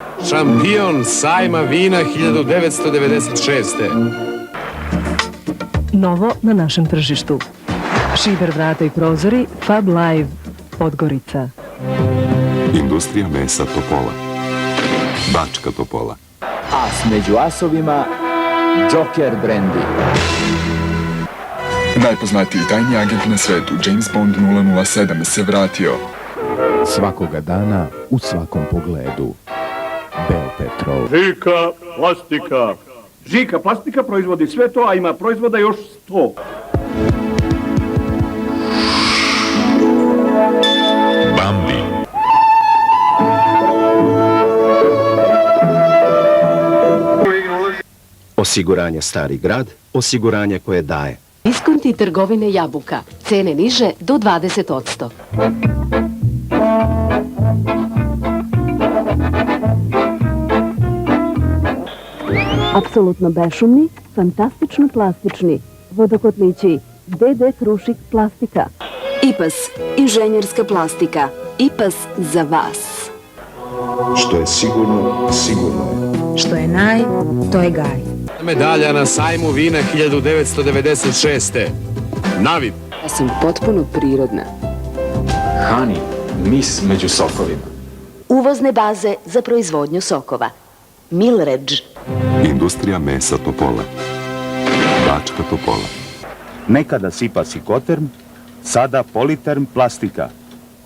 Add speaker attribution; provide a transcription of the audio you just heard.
Speaker 1: Šampion sajma vina 1996.
Speaker 2: Novo na našem tržištu. Šiber vrata i prozori Fab Live Podgorica.
Speaker 3: Industrija mesa Topola. Bačka Topola.
Speaker 4: As među asovima Joker Brandy.
Speaker 5: Najpoznatiji tajni agent na svetu, James Bond 007, se vratio.
Speaker 6: Svakoga dana, u svakom pogledu. Belpetrol.
Speaker 7: Žika plastika. Žika plastika proizvodi sve to, a ima proizvoda još 100.
Speaker 3: Bambi.
Speaker 8: Osiguranje Stari grad, osiguranje koje daje.
Speaker 9: Diskonti trgovine Jabuka. Cene niže do 20%.
Speaker 10: Apsolutno bešumni, fantastično plastični. Vodokotlići DD Krušik plastika.
Speaker 11: IPAS, inženjerska plastika. IPAS za vas.
Speaker 6: Što je sigurno, sigurno je.
Speaker 11: Što je naj, to je gaj.
Speaker 1: Medalja na sajmu vina 1996. Navid.
Speaker 9: Ja sam potpuno prirodna.
Speaker 4: Hani, mis među sokovima.
Speaker 9: Uvozne baze za proizvodnju sokova. Milredž.
Speaker 3: Industrija mesa Topola. Bačka Topola.
Speaker 12: Nekada Sipas i Koterm, sada Politerm plastika.